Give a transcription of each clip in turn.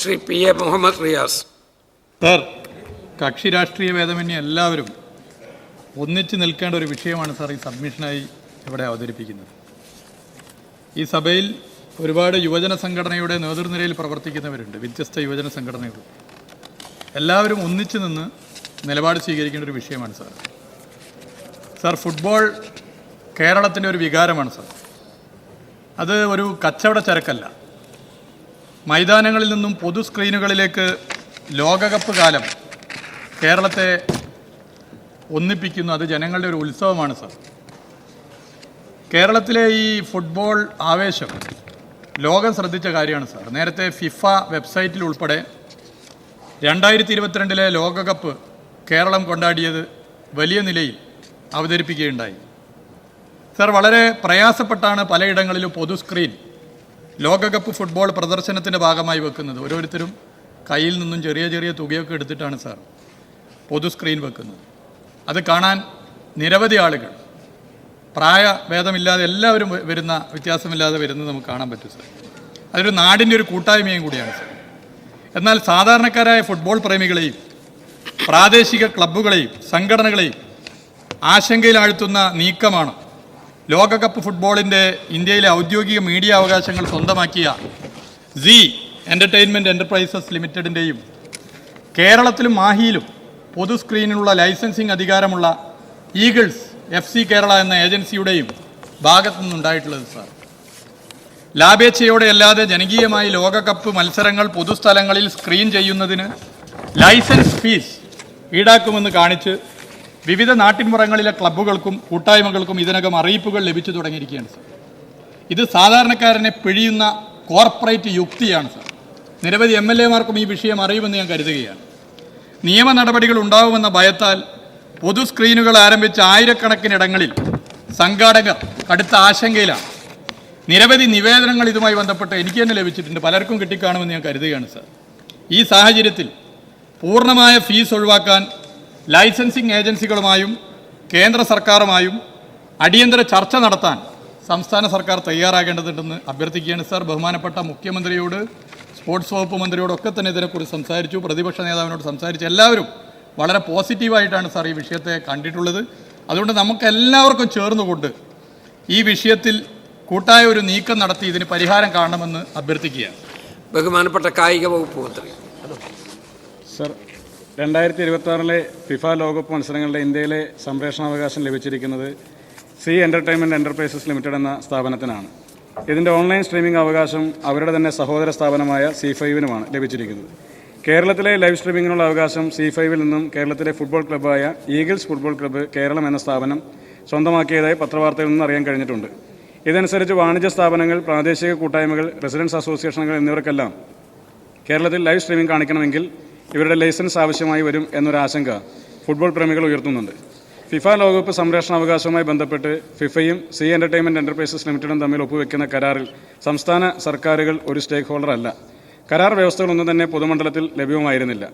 Shri P.A. Muhammad Riyas. Sir, കക്ഷി രാഷ്ട്രീയ ഭേദമന്യേ എല്ലാവരും ഒന്നിച്ചു നിൽക്കേണ്ട ഒരു വിഷയമാണ് സാർ ഈ സബ്മിഷനായി ഇവിടെ അവതരിപ്പിക്കുന്നത്. ഈ സഭയിൽ ഒരുപാട് യുവജന സംഘടനയുടെ നേതൃനിരയിൽ പ്രവർത്തിക്കുന്നവരുണ്ട്, വ്യത്യസ്ത യുവജന സംഘടനകൾ. എല്ലാവരും ഒന്നിച്ചു നിന്ന് നിലപാട് സ്വീകരിക്കേണ്ട ഒരു വിഷയമാണ് സാർ. സാർ, ഫുട്ബോൾ കേരളത്തിൻ്റെ ഒരു വികാരമാണ് സാർ. അത് ഒരു കച്ചവട ചരക്കല്ല. മൈതാനങ്ങളിൽ നിന്നും പൊതു സ്ക്രീനുകളിലേക്ക് ലോകകപ്പ് കാലം കേരളത്തെ ഒന്നിപ്പിക്കുന്നു. അത് ജനങ്ങളുടെ ഒരു ഉത്സവമാണ് സാർ. കേരളത്തിലെ ഈ ഫുട്ബോൾ ആവേശം ലോകം ശ്രദ്ധിച്ച കാര്യമാണ് സാർ. നേരത്തെ ഫിഫ വെബ്സൈറ്റിൽ ഉൾപ്പെടെ 2022 ലോകകപ്പ് കേരളം കൊണ്ടാടിയത് വലിയ നിലയിൽ അവതരിപ്പിക്കുകയുണ്ടായി. സാർ, വളരെ പ്രയാസപ്പെട്ടാണ് പലയിടങ്ങളിലും പൊതു സ്ക്രീൻ ലോകകപ്പ് ഫുട്ബോൾ പ്രദർശനത്തിൻ്റെ ഭാഗമായി വെക്കുന്നത്. ഓരോരുത്തരും കയ്യിൽ നിന്നും ചെറിയ ചെറിയ തുകയൊക്കെ എടുത്തിട്ടാണ് സാർ പൊതു സ്ക്രീൻ വെക്കുന്നത്. അത് കാണാൻ നിരവധി ആളുകൾ, പ്രായഭേദമില്ലാതെ എല്ലാവരും വരുന്ന, വ്യത്യാസമില്ലാതെ വരുന്നത് നമുക്ക് കാണാൻ പറ്റും സാർ. അതൊരു നാടിൻ്റെ ഒരു കൂട്ടായ്മയും കൂടിയാണ് സാർ. എന്നാൽ സാധാരണക്കാരായ ഫുട്ബോൾ പ്രേമികളെയും പ്രാദേശിക ക്ലബ്ബുകളെയും സംഘടനകളെയും ആശങ്കയിലാഴ്ത്തുന്ന നീക്കമാണ് ലോകകപ്പ് ഫുട്ബോളിൻ്റെ ഇന്ത്യയിലെ ഔദ്യോഗിക മീഡിയ അവകാശങ്ങൾ സ്വന്തമാക്കിയ സീ എൻ്റർടൈൻമെൻറ്റ് എൻ്റർപ്രൈസസ് ലിമിറ്റഡിൻ്റെയും കേരളത്തിലും മാഹിയിലും പൊതു സ്ക്രീനിനുള്ള ലൈസൻസിങ് അധികാരമുള്ള ഈഗിൾസ് FC കേരള എന്ന ഏജൻസിയുടെയും ഭാഗത്തു നിന്നുണ്ടായിട്ടുള്ളത് സാർ. ലാഭേച്ഛയോടെ അല്ലാതെ ജനകീയമായി ലോകകപ്പ് മത്സരങ്ങൾ പൊതുസ്ഥലങ്ങളിൽ സ്ക്രീൻ ചെയ്യുന്നതിന് ലൈസൻസ് ഫീസ് ഈടാക്കുമെന്ന് കാണിച്ച് വിവിധ നാട്ടിൻപുറങ്ങളിലെ ക്ലബ്ബുകൾക്കും കൂട്ടായ്മകൾക്കും ഇതിനകം അറിയിപ്പുകൾ ലഭിച്ചു തുടങ്ങിയിരിക്കുകയാണ് സാർ. ഇത് സാധാരണക്കാരനെ പിഴിയുന്ന കോർപ്പറേറ്റ് യുക്തിയാണ് സാർ. നിരവധി MLA-മാർക്കും ഈ വിഷയം അറിയുമെന്ന് ഞാൻ കരുതുകയാണ്. നിയമ നടപടികൾ ഉണ്ടാവുമെന്ന ഭയത്താൽ പൊതു സ്ക്രീനുകൾ ആരംഭിച്ച ആയിരക്കണക്കിനിടങ്ങളിൽ സംഘാടകർ കടുത്ത ആശങ്കയിലാണ്. നിരവധി നിവേദനങ്ങൾ ഇതുമായി ബന്ധപ്പെട്ട് എനിക്ക് തന്നെ ലഭിച്ചിട്ടുണ്ട്, പലർക്കും കിട്ടിക്കാണുമെന്ന് ഞാൻ കരുതുകയാണ് സാർ. ഈ സാഹചര്യത്തിൽ പൂർണ്ണമായ ഫീസ് ഒഴിവാക്കാൻ ലൈസൻസിങ് ഏജൻസികളുമായും കേന്ദ്ര സർക്കാരുമായും അടിയന്തര ചർച്ച നടത്താൻ സംസ്ഥാന സർക്കാർ തയ്യാറാകേണ്ടതുണ്ടെന്ന് അഭ്യർത്ഥിക്കുകയാണ് സാർ. ബഹുമാനപ്പെട്ട മുഖ്യമന്ത്രിയോട്, സ്പോർട്സ് വകുപ്പ് മന്ത്രിയോടൊക്കെ തന്നെ ഇതിനെക്കുറിച്ച് സംസാരിച്ചു, പ്രതിപക്ഷ നേതാവിനോട് സംസാരിച്ചു. എല്ലാവരും വളരെ പോസിറ്റീവായിട്ടാണ് സാർ ഈ വിഷയത്തെ കണ്ടിട്ടുള്ളത്. അതുകൊണ്ട് നമുക്ക് എല്ലാവർക്കും ചേർന്നുകൊണ്ട് ഈ വിഷയത്തിൽ കൂട്ടായ ഒരു നീക്കം നടത്തി ഇതിന് പരിഹാരം കാണണമെന്ന് അഭ്യർത്ഥിക്കുകയാണ്. ബഹുമാനപ്പെട്ട കായിക വകുപ്പ് മന്ത്രി. സർ, 2026 ഫിഫ ലോകകപ്പ് മത്സരങ്ങളുടെ ഇന്ത്യയിലെ സംപ്രേഷണാവകാശം ലഭിച്ചിരിക്കുന്നത് സീ എൻ്റർടൈൻമെൻറ്റ് എൻ്റർപ്രൈസസ് ലിമിറ്റഡ് എന്ന സ്ഥാപനത്തിനാണ്. ഇതിൻ്റെ ഓൺലൈൻ സ്ട്രീമിംഗ് അവകാശം അവരുടെ തന്നെ സഹോദര സ്ഥാപനമായ C5-നുമാണ് ലഭിച്ചിരിക്കുന്നത്. കേരളത്തിലെ ലൈവ് സ്ട്രീമിങ്ങിനുള്ള അവകാശം C5-ൽ നിന്നും കേരളത്തിലെ ഫുട്ബോൾ ക്ലബ്ബായ ഈഗിൾസ് ഫുട്ബോൾ ക്ലബ്ബ് കേരളം എന്ന സ്ഥാപനം സ്വന്തമാക്കിയതായി പത്രവാർത്തയിൽ നിന്ന് അറിയാൻ കഴിഞ്ഞിട്ടുണ്ട്. ഇതനുസരിച്ച് വാണിജ്യ സ്ഥാപനങ്ങൾ, പ്രാദേശിക കൂട്ടായ്മകൾ, റെസിഡൻസ് അസോസിയേഷനുകൾ എന്നിവർക്കെല്ലാം കേരളത്തിൽ ലൈവ് സ്ട്രീമിംഗ് കാണിക്കണമെങ്കിൽ ഇവരുടെ ലൈസൻസ് ആവശ്യമായി വരും എന്നൊരാശങ്ക ഫുട്ബോൾ പ്രേമികൾ ഉയർത്തുന്നുണ്ട്. ഫിഫ ലോകകപ്പ് സംരക്ഷണാവകാശവുമായി ബന്ധപ്പെട്ട് ഫിഫയും സീ എൻ്റർടൈൻമെൻറ്റ് എൻ്റർപ്രൈസസ് ലിമിറ്റഡും തമ്മിൽ ഒപ്പുവെക്കുന്ന കരാറിൽ സംസ്ഥാന സർക്കാരുകൾ ഒരു സ്റ്റേക്ക് ഹോൾഡർ അല്ല. കരാർ വ്യവസ്ഥകളൊന്നും തന്നെ പൊതുമണ്ഡലത്തിൽ ലഭ്യമായിരുന്നില്ല.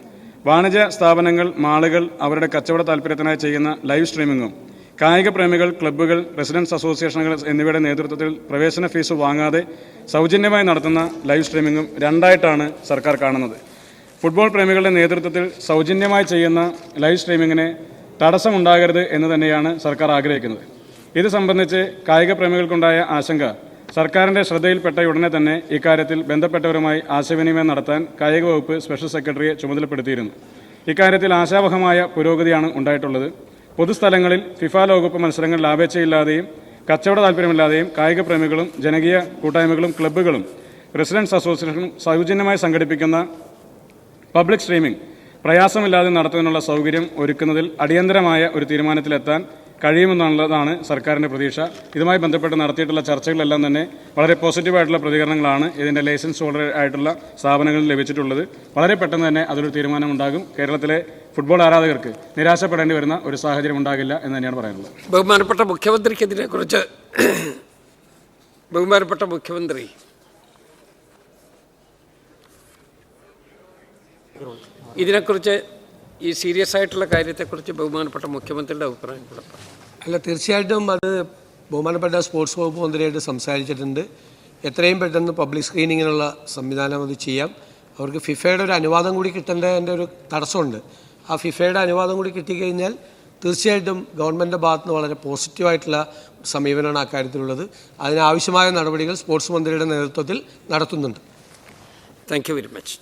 വാണിജ്യ സ്ഥാപനങ്ങൾ, മാളുകൾ അവരുടെ കച്ചവട താൽപ്പര്യത്തിനായി ചെയ്യുന്ന ലൈവ് സ്ട്രീമിങ്ങും കായിക പ്രേമികൾ, ക്ലബ്ബുകൾ, റെസിഡൻസ് അസോസിയേഷനുകൾ എന്നിവയുടെ നേതൃത്വത്തിൽ പ്രവേശന ഫീസ് വാങ്ങാതെ സൗജന്യമായി നടത്തുന്ന ലൈവ് സ്ട്രീമിങ്ങും രണ്ടായിട്ടാണ് സർക്കാർ കാണുന്നത്. ഫുട്ബോൾ പ്രേമികളുടെ നേതൃത്വത്തിൽ സൗജന്യമായി ചെയ്യുന്ന ലൈവ് സ്ട്രീമിങ്ങിന് തടസ്സമുണ്ടാകരുത് എന്ന് തന്നെയാണ് സർക്കാർ ആഗ്രഹിക്കുന്നത്. ഇത് സംബന്ധിച്ച് കായിക പ്രേമികൾക്കുണ്ടായ ആശങ്ക സർക്കാരിൻ്റെ ശ്രദ്ധയിൽപ്പെട്ട ഉടനെ തന്നെ ഇക്കാര്യത്തിൽ ബന്ധപ്പെട്ടവരുമായി ആശയവിനിമയം നടത്താൻ കായിക വകുപ്പ് സ്പെഷ്യൽ സെക്രട്ടറിയെ ചുമതലപ്പെടുത്തിയിരുന്നു. ഇക്കാര്യത്തിൽ ആശാവഹമായ പുരോഗതിയാണ് ഉണ്ടായിട്ടുള്ളത്. പൊതുസ്ഥലങ്ങളിൽ ഫിഫ ലോകകപ്പ് മത്സരങ്ങൾ ലാഭേച്ഛയില്ലാതെയും കച്ചവട താൽപ്പര്യമില്ലാതെയും കായിക പ്രേമികളും ജനകീയ കൂട്ടായ്മകളും ക്ലബ്ബുകളും റെസിഡൻസ് അസോസിയേഷനും സൗജന്യമായി സംഘടിപ്പിക്കുന്ന പബ്ലിക് സ്ട്രീമിംഗ് പ്രയാസമില്ലാതെ നടത്തുന്നതിനുള്ള സൗകര്യം ഒരുക്കുന്നതിൽ അടിയന്തരമായ ഒരു തീരുമാനത്തിലെത്താൻ കഴിയുമെന്നുള്ളതാണ് സർക്കാരിൻ്റെ പ്രതീക്ഷ. ഇതുമായി ബന്ധപ്പെട്ട് നടത്തിയിട്ടുള്ള ചർച്ചകളെല്ലാം തന്നെ വളരെ പോസിറ്റീവായിട്ടുള്ള പ്രതികരണങ്ങളാണ് ഇതിൻ്റെ ലൈസൻസ് ഹോൾഡർ ആയിട്ടുള്ള സ്ഥാപനങ്ങളിൽ ലഭിച്ചിട്ടുള്ളത്. വളരെ പെട്ടെന്ന് തന്നെ അതൊരു തീരുമാനമുണ്ടാകും. കേരളത്തിലെ ഫുട്ബോൾ ആരാധകർക്ക് നിരാശപ്പെടേണ്ടി വരുന്ന ഒരു സാഹചര്യം ഉണ്ടാകില്ല എന്ന് തന്നെയാണ് പറയാനുള്ളത്. ബഹുമാനപ്പെട്ട മുഖ്യമന്ത്രിക്ക് ഇതിനെക്കുറിച്ച് ബഹുമാനപ്പെട്ട മുഖ്യമന്ത്രി. ഇതിനെക്കുറിച്ച്, ഈ സീരിയസ് ആയിട്ടുള്ള കാര്യത്തെക്കുറിച്ച് ബഹുമാനപ്പെട്ട മുഖ്യമന്ത്രിയുടെ അഭിപ്രായം കൂടെ. അല്ല, തീർച്ചയായിട്ടും അത് ബഹുമാനപ്പെട്ട സ്പോർട്സ് വകുപ്പ് മന്ത്രിയായിട്ട് സംസാരിച്ചിട്ടുണ്ട്. എത്രയും പെട്ടെന്ന് പബ്ലിക് സ്ക്രീനിങ്ങിനുള്ള സംവിധാനം അത് ചെയ്യാം. അവർക്ക് ഫിഫയുടെ ഒരു അനുവാദം കൂടി കിട്ടേണ്ടതിൻ്റെ ഒരു തടസ്സമുണ്ട്. ആ ഫിഫയുടെ അനുവാദം കൂടി കിട്ടിക്കഴിഞ്ഞാൽ തീർച്ചയായിട്ടും ഗവൺമെൻറ്റിൻ്റെ ഭാഗത്ത് നിന്ന് വളരെ പോസിറ്റീവായിട്ടുള്ള സമീപനമാണ് അക്കാര്യത്തിലുള്ളത്. അതിനാവശ്യമായ നടപടികൾ സ്പോർട്സ് മന്ത്രിയുടെ നേതൃത്വത്തിൽ നടത്തുന്നുണ്ട്. Thank you very much.